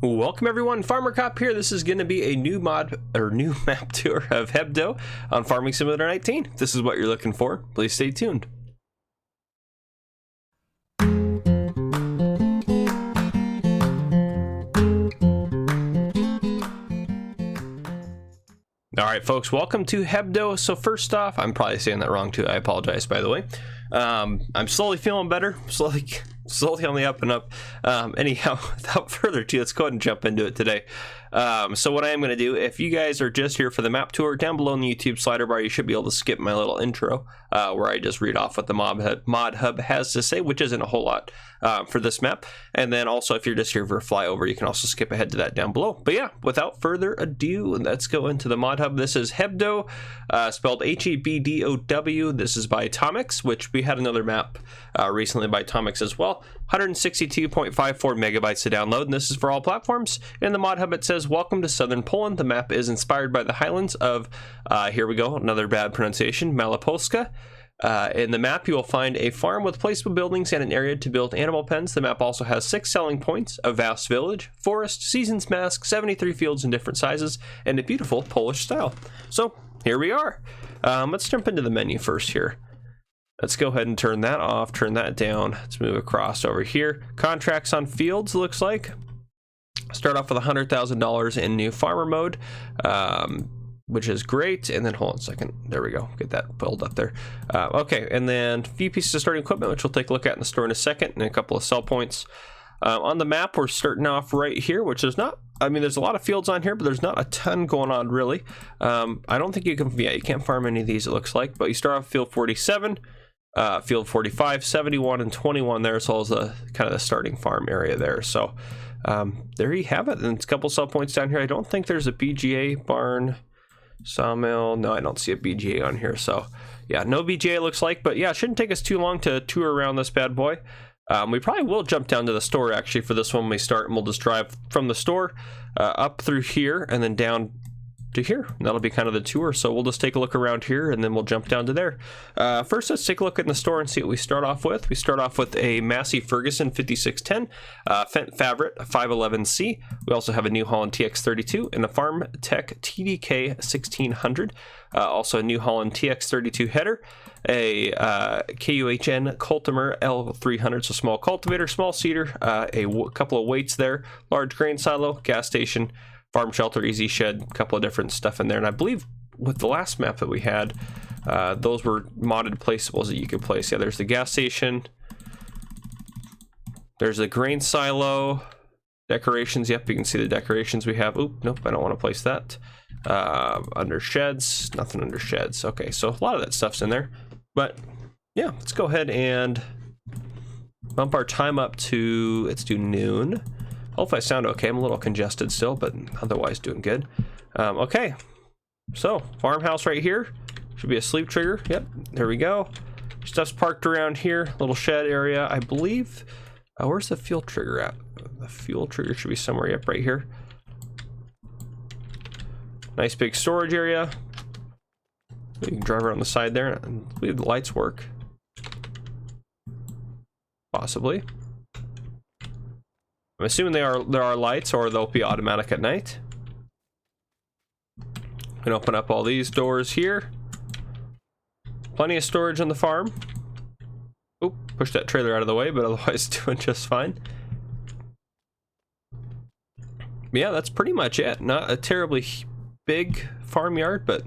Welcome everyone, Farmer Cop here. This is going to be a new mod or new map tour of Hebdow on Farming Simulator 19. If this is what you're looking for, please stay tuned. Alright folks, welcome to Hebdow. So first off, I'm probably saying that wrong too, I apologize by the way. I'm slowly feeling better, slowly on the up and up. Anyhow, without further ado, let's go ahead and jump into it today. So what I am going to do, if you guys are just here for the map tour, down below in the YouTube slider bar, you should be able to skip my little intro, where I just read off what the mod hub has to say, which isn't a whole lot for this map. And then also, if you're just here for a flyover, you can also skip ahead to that down below. But yeah, without further ado, let's go into the mod hub. This is Hebdow, spelled Hebdow. This is by Tomix, which we had another map recently by Tomix as well. 162.54 megabytes to download, and this is for all platforms. In the mod hub, it says, "Welcome to Southern Poland. The map is inspired by the highlands of," here we go, another bad pronunciation, Malopolska. In the map, you will find a farm with placeable buildings and an area to build animal pens. The map also has 6 selling points, a vast village, forest, season's mask, 73 fields in different sizes, and a beautiful Polish style." So here we are. Let's jump into the menu first here. Let's go ahead and turn that off, turn that down. Let's move across over here. Contracts on fields, looks like. Start off with $100,000 in new farmer mode, which is great. And then hold on a second. There we go. Get that pulled up there. Okay, and then a few pieces of starting equipment, which we'll take a look at in the store in a second, and a couple of sell points. On the map, we're starting off right here, which is not, I mean, there's a lot of fields on here, but there's not a ton going on really. I don't think you can, yeah, you can't farm any of these, it looks like, but you start off field 47. Field 45, 71, and 21 there, as well as the kind of the starting farm area there. So there you have it. And a couple sell points down here. I don't think there's a BGA, barn, sawmill. No, I don't see a BGA on here. So yeah, no BGA looks like, but yeah, it shouldn't take us too long to tour around this bad boy. We probably will jump down to the store actually for this one when we start, and we'll just drive from the store up through here and then down to here, and that'll be kind of the tour. So we'll just take a look around here and then we'll jump down to there. First, let's take a look in the store and see what we start off with. We start off with a Massey Ferguson 5610 Fendt Favorite 511C. We also have a New Holland TX32 and a Farm Tech TDK 1600. Also a New Holland TX32 header, a KUHN Cultimer L300, so small cultivator, small seeder, a couple of weights there, large grain silo, gas station, farm shelter, easy shed, a couple of different stuff in there. And I believe with the last map that we had, those were modded placeables that you could place. Yeah, there's the gas station, there's the grain silo, decorations. Yep, you can see the decorations we have. Oop, nope, I don't want to place that. Under sheds, nothing under sheds. Okay, so a lot of that stuff's in there. But yeah, let's go ahead and bump our time up to, let's do noon. Hopefully I sound okay. I'm a little congested still, but otherwise doing good. Okay, so farmhouse right here. Should be a sleep trigger. Yep, there we go. Stuff's parked around here. Little shed area, I believe. Where's the fuel trigger at? The fuel trigger should be somewhere, yep, right here. Nice big storage area. You can drive around the side there, and I believe the lights work. Possibly. I'm assuming there are lights, or they'll be automatic at night. We can open up all these doors here. Plenty of storage on the farm. Oop, push that trailer out of the way, but otherwise doing just fine. Yeah, that's pretty much it. Not a terribly big farmyard, but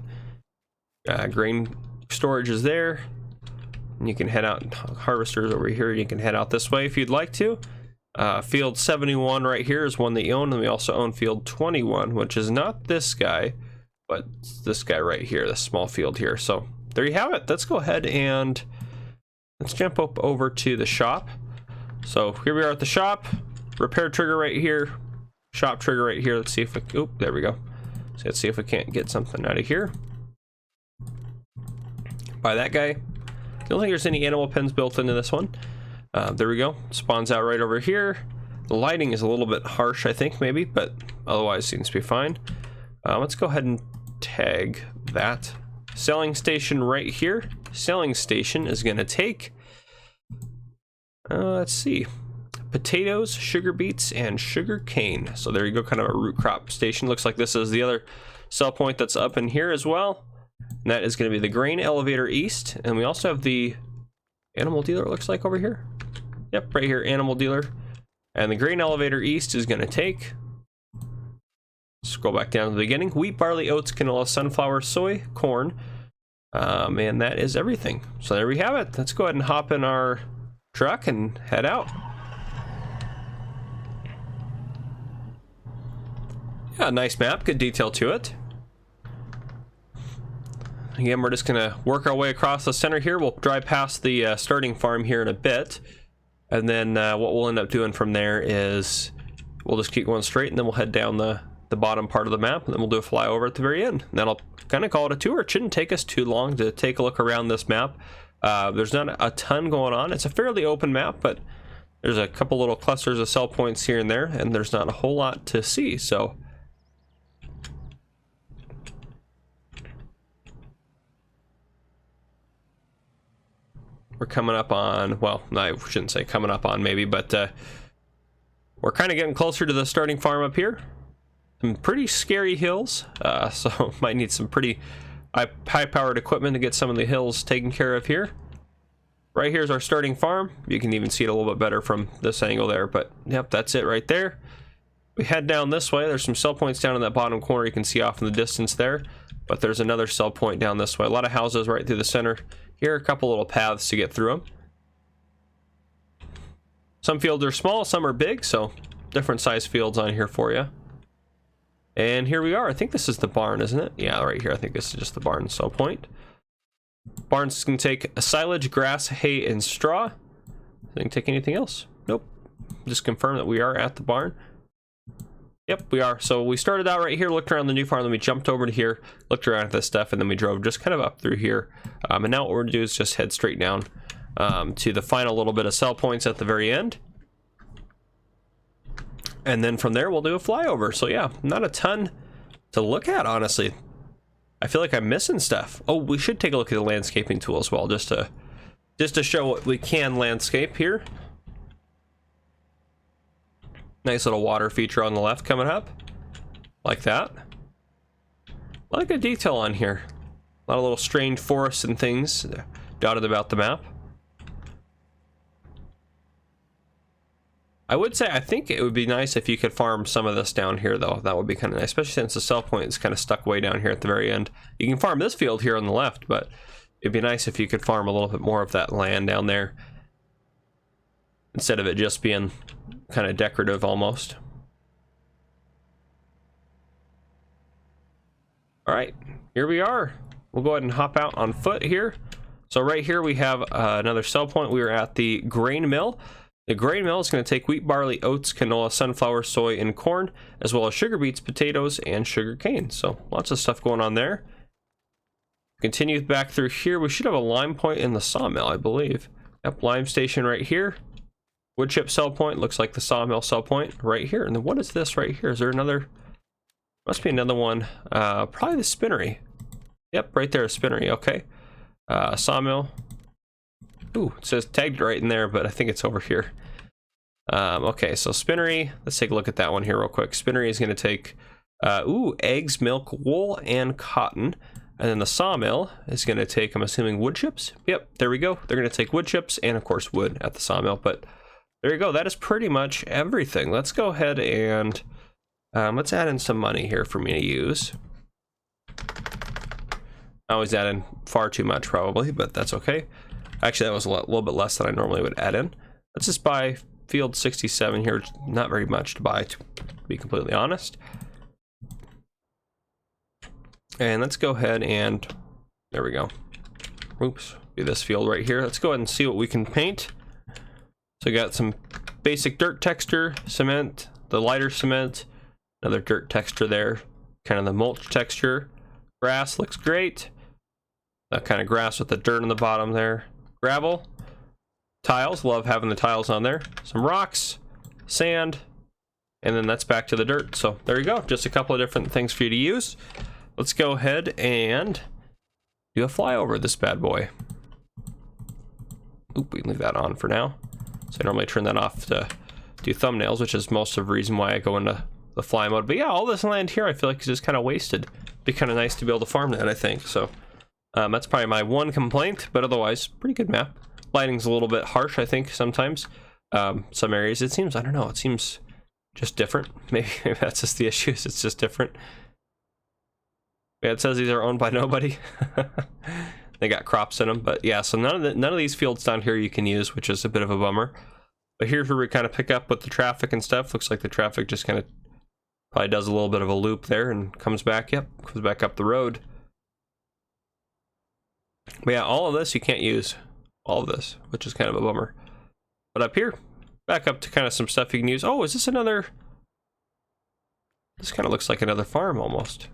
grain storage is there. And you can head out, harvesters over here. You can head out this way if you'd like to. Field 71 right here is one that you own, and we also own field 21, which is not this guy, but this guy right here, this small field here. So there you have it. Let's go ahead and let's jump up over to the shop. So here we are at the shop. Repair trigger right here, shop trigger right here. Let's see if we, oop, there we go. So let's see if we can't get something out of here. Buy that guy. Don't think there's any animal pens built into this one. There we go. Spawns out right over here. The lighting is a little bit harsh, I think, maybe, but otherwise seems to be fine. Let's go ahead and tag that. Selling station right here. Selling station is going to take, let's see, potatoes, sugar beets, and sugar cane. So there you go, kind of a root crop station. Looks like this is the other sell point that's up in here as well. And that is going to be the grain elevator east. And we also have the animal dealer, it looks like, over here. Yep, right here, animal dealer. And the grain elevator east is going to take, scroll back down to the beginning, wheat, barley, oats, canola, sunflower, soy, corn. And that is everything. So there we have it. Let's go ahead and hop in our truck and head out. Yeah, nice map, good detail to it. Again, we're just gonna work our way across the center here. We'll drive past the starting farm here in a bit, and then what we'll end up doing from there is we'll just keep going straight, and then we'll head down the bottom part of the map, and then we'll do a flyover at the very end. And then I'll kind of call it a tour. It shouldn't take us too long to take a look around this map. There's not a ton going on. It's a fairly open map, but there's a couple little clusters of sell points here and there, and there's not a whole lot to see. So we're coming up on, well, I shouldn't say coming up on maybe, but we're kind of getting closer to the starting farm up here. Some pretty scary hills, so might need some pretty high-powered equipment to get some of the hills taken care of here. Right here's our starting farm. You can even see it a little bit better from this angle there, but yep, that's it right there. We head down this way. There's some sell points down in that bottom corner you can see off in the distance there, but there's another sell point down this way. A lot of houses right through the center here, a couple little paths to get through them. Some fields are small, some are big, so different size fields on here for you. And here we are. I think this is the barn, isn't it? Yeah, right here. I think this is just the barn sell point. Barns can take silage, grass, hay, and straw. They can take anything else. Nope. Just confirm that we are at the barn. Yep, we are. So we started out right here, looked around the new farm, then we jumped over to here, looked around at this stuff, and then we drove just kind of up through here. And now what we're going to do is just head straight down to the final little bit of sell points at the very end. And then from there, we'll do a flyover. So yeah, not a ton to look at, honestly. I feel like I'm missing stuff. Oh, we should take a look at the landscaping tool as well, just to show what we can landscape here. Nice little water feature on the left coming up, like that. A lot of good detail on here. A lot of little strange forests and things dotted about the map. I would say I think it would be nice if you could farm some of this down here, though. That would be kind of nice, especially since the sell point is kind of stuck way down here at the very end. You can farm this field here on the left, but it'd be nice if you could farm a little bit more of that land down there instead of it just being kind of decorative almost. All right, here we are. We'll go ahead and hop out on foot here. So right here we have another sell point. We are at the grain mill. The grain mill is going to take wheat, barley, oats, canola, sunflower, soy, and corn, as well as sugar beets, potatoes, and sugar cane. So lots of stuff going on there. Continue back through here. We should have a lime point in the sawmill, I believe. Yep, lime station right here. Wood chip sell point, looks like the sawmill sell point right here. And then what is this right here? Is there another? Must be another one. Probably the spinnery. Yep, right there, a spinnery. Okay. Sawmill. Ooh, it says tagged right in there, but I think it's over here. Okay, so spinnery. Let's take a look at that one here real quick. Spinnery is going to take eggs, milk, wool, and cotton. And then the sawmill is going to take, I'm assuming, wood chips. Yep, there we go. They're going to take wood chips and, of course, wood at the sawmill. But there you go. That is pretty much everything. Let's go ahead and let's add in some money here for me to use. I always add in far too much, probably, but that's okay. Actually, that was a little bit less than I normally would add in. Let's just buy field 67 here. Not very much to buy, to be completely honest. And let's go ahead and, there we go. Oops, do this field right here. Let's go ahead and see what we can paint. So we got some basic dirt texture, cement, the lighter cement, another dirt texture there, kind of the mulch texture. Grass looks great. That kind of grass with the dirt on the bottom there. Gravel, tiles, love having the tiles on there. Some rocks, sand, and then that's back to the dirt. So there you go, just a couple of different things for you to use. Let's go ahead and do a flyover of this bad boy. Oop, we can leave that on for now. So I normally turn that off to do thumbnails, which is most of the reason why I go into the fly mode. But yeah, all this land here I feel like is just kind of wasted. It'd be kind of nice to be able to farm that, I think. So that's probably my one complaint, but otherwise pretty good map. Lighting's a little bit harsh, I think, sometimes. Some areas it seems, I don't know, it seems just different. Maybe that's just the issue, it's just different. Yeah, it says these are owned by nobody. They got crops in them, but yeah, so none of these fields down here you can use, which is a bit of a bummer. But here's where we kind of pick up with the traffic and stuff. Looks like the traffic just kind of probably does a little bit of a loop there and comes back. Yep, comes back up the road. But yeah, all of this you can't use. All of this, which is kind of a bummer. But up here, back up to kind of some stuff you can use. Oh, is this another? This kind of looks like another farm almost.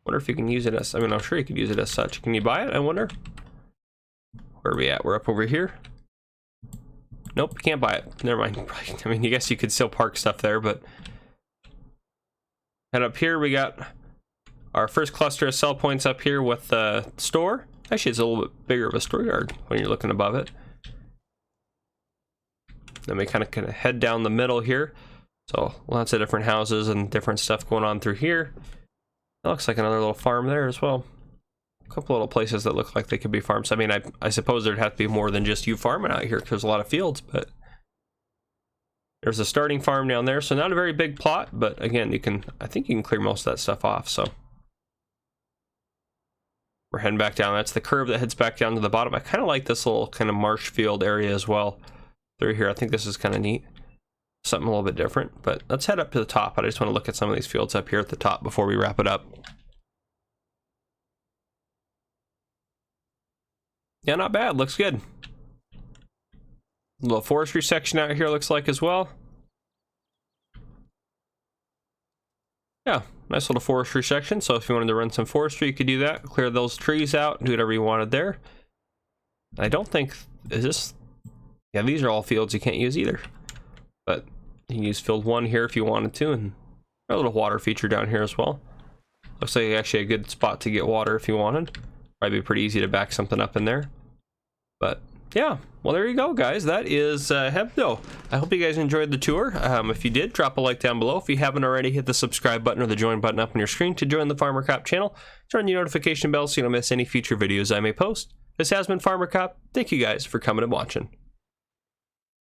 Wonder if you can use it as, I mean, I'm sure you could use it as such. Can you buy it, I wonder? Where are we at? We're up over here. Nope, you can't buy it. Never mind. I mean, I guess you could still park stuff there, but... And up here we got our first cluster of sell points up here with the store. Actually, it's a little bit bigger of a store yard when you're looking above it. Then we kind of head down the middle here. So lots of different houses and different stuff going on through here. That looks like another little farm there as well. A couple little places that look like they could be farms. I mean, I suppose there'd have to be more than just you farming out here because there's a lot of fields, but there's a starting farm down there. So not a very big plot, but again, I think you can clear most of that stuff off. So we're heading back down. That's the curve that heads back down to the bottom. I kind of like this little kind of marsh field area as well through here. I think this is kind of neat. Something a little bit different, but let's head up to the top. I just want to look at some of these fields up here at the top before we wrap it up. Yeah, not bad. Looks good. A little forestry section out here looks like as well. Yeah, nice little forestry section. So if you wanted to run some forestry, you could do that. Clear those trees out, do whatever you wanted there. I don't think, is this, yeah, these are all fields you can't use either. But you can use field 1 here if you wanted to, and a little water feature down here as well. Looks like actually a good spot to get water if you wanted. Probably be pretty easy to back something up in there. But yeah, well, there you go, guys. That is Hebdow. I hope you guys enjoyed the tour. If you did, drop a like down below. If you haven't already, hit the subscribe button or the join button up on your screen to join the Farmer Cop channel. Turn on your notification bell so you don't miss any future videos I may post. This has been Farmer Cop. Thank you guys for coming and watching.